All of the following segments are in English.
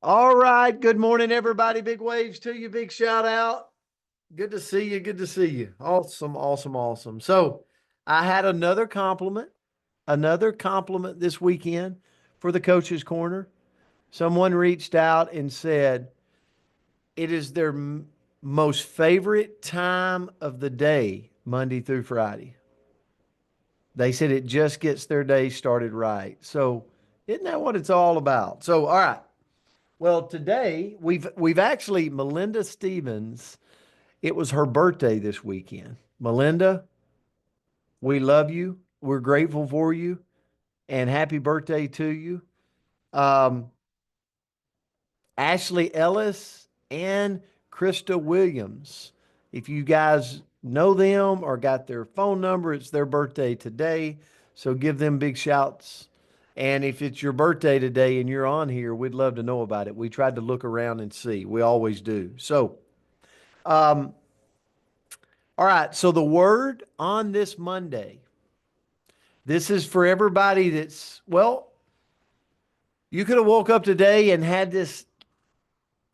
All right. Good morning, everybody. Big waves to you. Big shout out. Good to see you. Good to see you. Awesome, awesome, awesome. So, I had another compliment this weekend for the Coach's Corner. Someone reached out and said it is their most favorite time of the day, Monday through Friday. They said it just gets their day started right. So, isn't that what it's all about? So, all right. Well, today we've actually Melinda Stevens. It was her birthday this weekend. Melinda, we love you. We're grateful for you, and happy birthday to you. Um, Ashley Ellis and Krista Williams. If you guys know them or got their phone number, it's their birthday today. So give them big shouts. And if it's your birthday today and you're on here, we'd love to know about it. We tried to look around and see. We always do. So, um, all right. So the word on this Monday, this is for everybody well, you could have woke up today and had this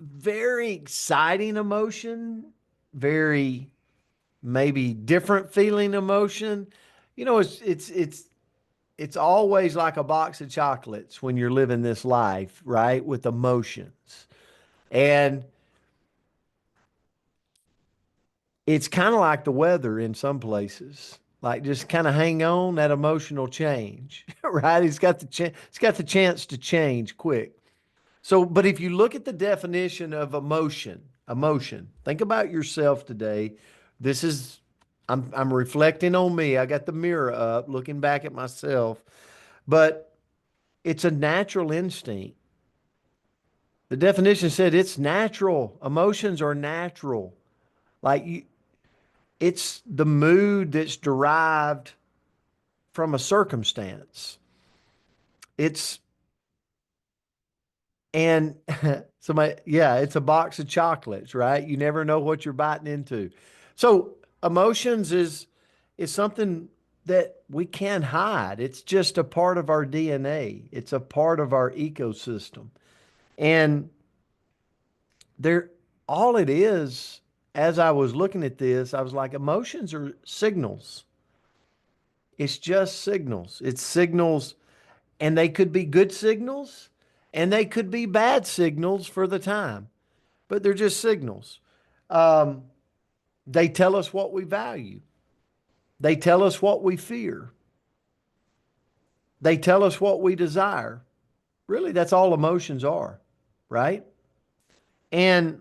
very exciting emotion, very maybe different feeling emotion. It's always like a box of chocolates when you're living this life, right? With emotions. And it's kind of like the weather in some places. Like just kind of hang on that emotional change, right? It's got the chance to change quick. So, but if you look at the definition of emotion, think about yourself today. This is, I'm reflecting on me. I got the mirror up, looking back at myself, but it's a natural instinct. The definition said it's natural. Emotions are natural. Like it's the mood that's derived from a circumstance. It's And it's a box of chocolates, right? You never know what you're biting into. So emotions is something that we can't hide. It's just a part of our DNA. It's a part of our ecosystem. And there all it is, as I was looking at this, I was like, emotions are signals. It's just signals. It's signals, and they could be good signals and they could be bad signals for the time, but they're just signals. Um, they tell us what we value, they tell us what we fear, they tell us what we desire. Really, that's all emotions are, right? And,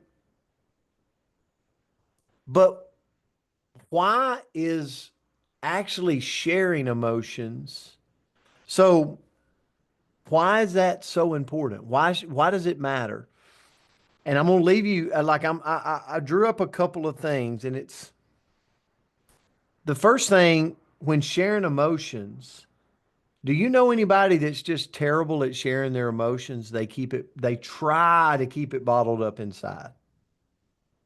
but why is actually sharing emotions so? Why is that so important? Why does it matter? And I'm gonna leave you like I drew up a couple of things, and it's the first thing when sharing emotions. Do you know anybody that's just terrible at sharing their emotions? They try to keep it bottled up inside.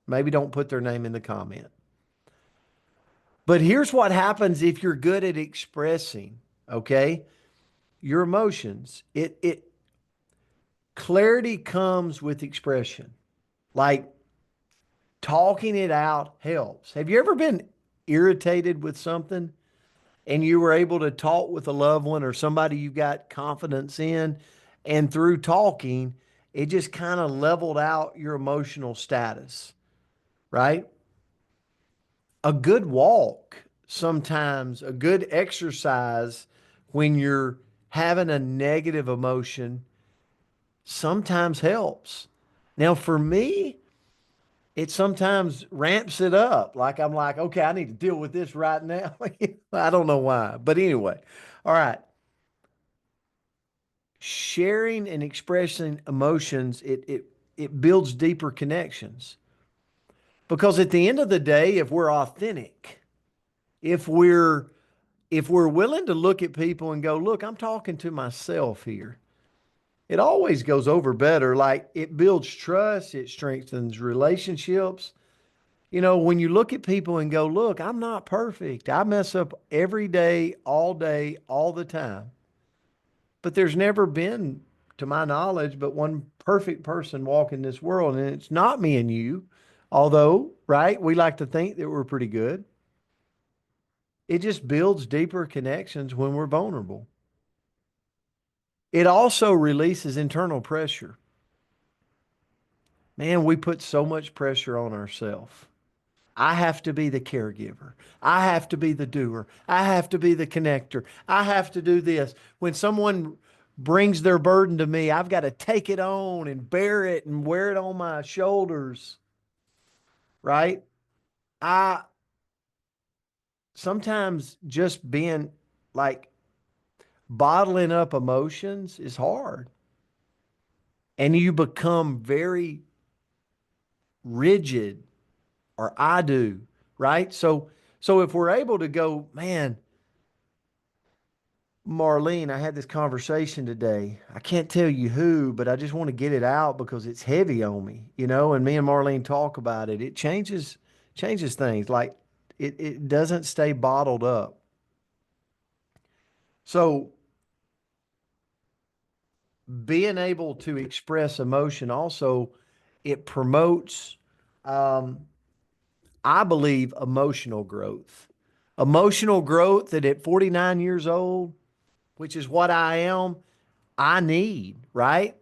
Maybe don't put their name in the comment. But here's what happens if you're good at expressing, okay? Your emotions. It clarity comes with expression. Like talking it out helps. Have you ever been irritated with something and you were able to talk with a loved one or somebody you got confidence in, and through talking, it just kind of leveled out your emotional status, right? A good walk, sometimes a good exercise when you're having a negative emotion, sometimes helps. Now, for me, it sometimes ramps it up. Like I'm like, okay, I need to deal with this right now. I don't know why. But anyway, all right. Sharing and expressing emotions, it builds deeper connections. Because at the end of the day, if we're authentic, if we're if we're willing to look at people and go, look, I'm talking to myself here. It always goes over better. Like it builds trust, it strengthens relationships. When you look at people and go, look, I'm not perfect. I mess up every day, all the time. But there's never been to my knowledge, but one perfect person walking this world, and it's not me and you. Although, right, we like to think that we're pretty good. It just builds deeper connections when we're vulnerable. It also releases internal pressure. Man, we put so much pressure on ourselves. I have to be the caregiver. I have to be the doer. I have to be the connector. I have to do this. When someone brings their burden to me, I've got to take it on and bear it and wear it on my shoulders, right? I sometimes just being like bottling up emotions is hard. And you become very rigid, or I do, right? So if we're able to go, man, Marlene, I had this conversation today. I can't tell you who, but I just want to get it out because it's heavy on me, and me and Marlene talk about it. It changes things. Like it doesn't stay bottled up. So being able to express emotion also, it promotes, um, I believe, emotional growth. Emotional growth that at 49 years old, which is what I am, I need, right?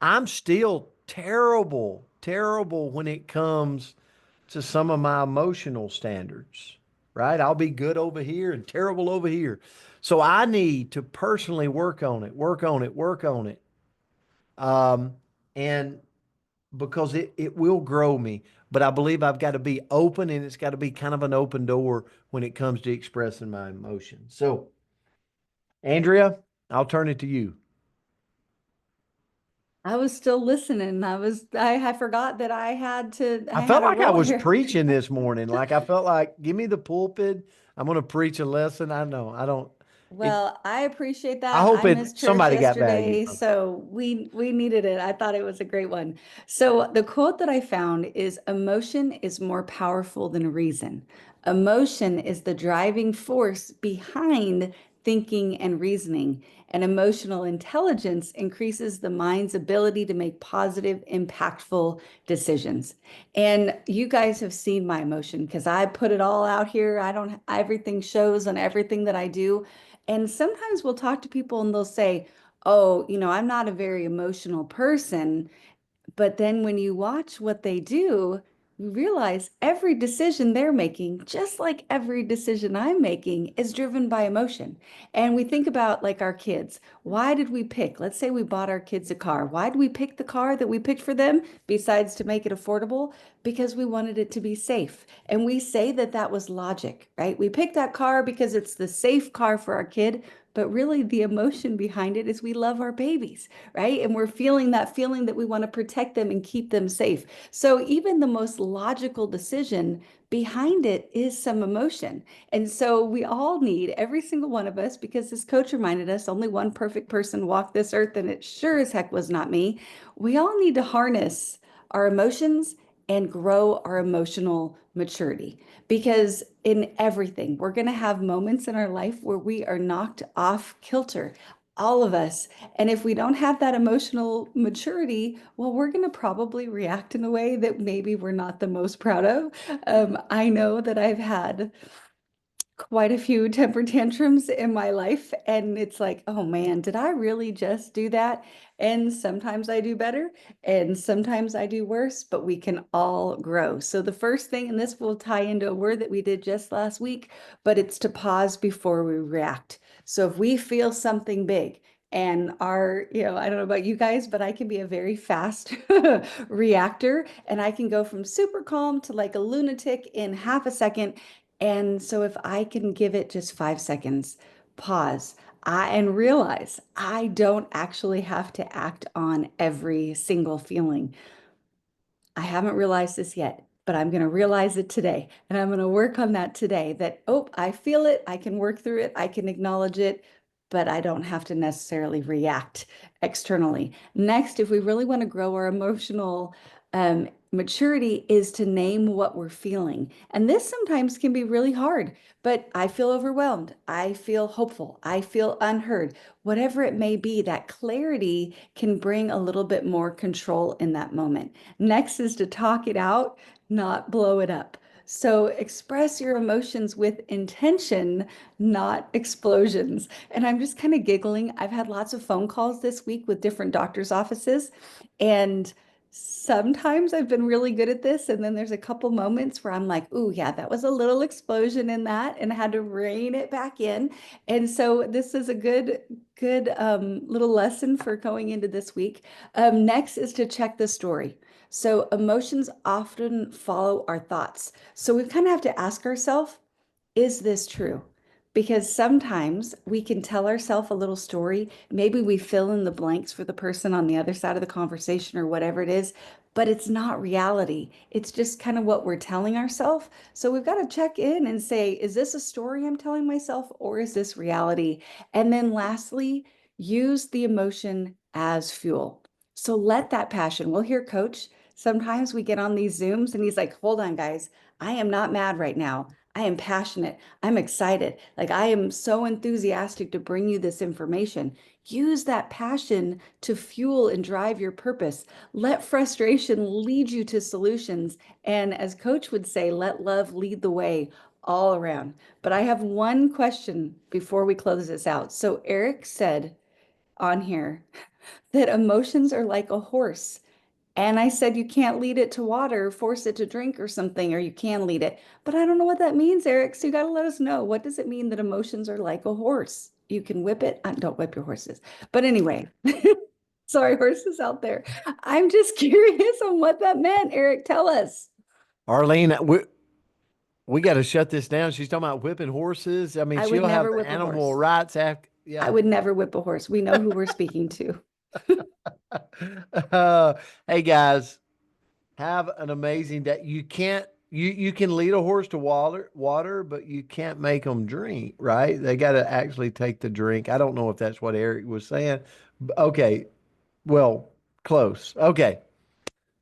I'm still terrible, terrible when it comes to some of my emotional standards, right? I'll be good over here and terrible over here. So I need to personally work on it, work on it, work on it. And because it will grow me, but I believe I've got to be open, and it's got to be kind of an open door when it comes to expressing my emotions. So, Andrea, I'll turn it to you. I was still listening. I forgot that I I felt had a like I role was here. preaching this morning. Like I felt like, give me the pulpit. I'm going to preach a lesson. I know. I don't. It. Well, I appreciate I that. hope I it. missed church Somebody got value yesterday, from so we needed it. I thought it was a great one. So the quote that I found is emotion is more powerful than reason. Emotion is the driving force behind thinking and reasoning, and emotional intelligence increases the mind's ability to make positive, impactful decisions. And you guys have seen my emotion because I put it all out here. I don't, everything shows on everything that I do. And sometimes we'll talk to people and they'll say, oh, I'm not a very emotional person. But then when you watch what they do, you realize every decision they're making, just like every decision I'm making, is driven by emotion. And we think about like our kids. Why did we pick? Let's say we bought our kids a car. Why did we pick the car that we picked for them, besides to make it affordable? Because we wanted it to be safe. And we say that that was logic, right? We picked that car because it's the safe car for our kid. But really, the emotion behind it is we love our babies, right? And we're feeling that feeling that we want to protect them and keep them safe. So even the most logical decision behind it is some emotion. And so we all need, every single one of us, because this coach reminded us only one perfect person walked this earth, and it sure as heck was not me. We all need to harness our emotions and grow our emotional maturity. Because in everything, we're going to have moments in our life where we are knocked off kilter, all of us. And if we don't have that emotional maturity, well, we're going to probably react in a way that maybe we're not the most proud of. I know that I've had quite a few temper tantrums in my life, and it's like, oh man, did I really just do that? And sometimes I do better, and sometimes I do worse, but we can all grow. So the first thing, and this will tie into a word that we did just last week, but it's to pause before we react. So if we feel something big, and I don't know about you guys, but I can be a very fast reactor, and I can go from super calm to like a lunatic in half a second. And so if I can give it just 5 seconds, pause, and realize I don't actually have to act on every single feeling. I haven't realized this yet, but I'm going to realize it today. And I'm going to work on that today, that, oh, I feel it. I can work through it. I can acknowledge it, but I don't have to necessarily react externally. Next, if we really want to grow our emotional Maturity is to name what we're feeling. And this sometimes can be really hard, but I feel overwhelmed. I feel hopeful. I feel unheard. Whatever it may be, that clarity can bring a little bit more control in that moment. Next is to talk it out, not blow it up. So express your emotions with intention, not explosions. And I'm just kind of giggling. I've had lots of phone calls this week with different doctors' offices, and sometimes I've been really good at this. And then there's a couple moments where I'm like, ooh, yeah, that was a little explosion in that, and I had to rein it back in. And so this is a good little lesson for going into this week. Next is to check the story. So emotions often follow our thoughts. So we kind of have to ask ourselves, is this true? Because sometimes we can tell ourselves a little story. Maybe we fill in the blanks for the person on the other side of the conversation or whatever it is, but it's not reality. It's just kind of what we're telling ourselves. So we've got to check in and say, is this a story I'm telling myself, or is this reality? And then lastly, use the emotion as fuel. So let that passion, we'll hear Coach. Sometimes we get on these Zooms and he's like, hold on, guys, I am not mad right now. I am passionate. I'm excited. Like, I am so enthusiastic to bring you this information. Use that passion to fuel and drive your purpose. Let frustration lead you to solutions. And as Coach would say, let love lead the way all around. But I have one question before we close this out. So Eric said on here that emotions are like a horse. And I said, you can't lead it to water, force it to drink or something, or you can lead it. But I don't know what that means, Eric. So you got to let us know. What does it mean that emotions are like a horse? You can whip it. Don't whip your horses. But anyway, sorry, horses out there. I'm just curious on what that meant. Eric, tell us. Arlene, we got to shut this down. She's talking about whipping horses. I mean, I would she'll have never the whip a animal horse. rights act. Yeah. I would never whip a horse. We know who we're speaking to. Hey guys, have an amazing day. You can lead a horse to water, but you can't make them drink, right? They got to actually take the drink. I don't know if that's what Eric was saying. Okay. Well, close. Okay.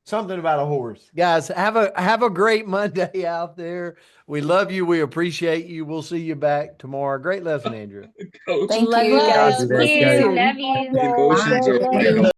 Something about a horse. Guys, have a great Monday out there. We love you. We appreciate you. We'll see you back tomorrow. Great lesson, Andrea. Coach. Thank Love you, you. guys. Love We'll see you you. soon. Love you. Emotions are Bye.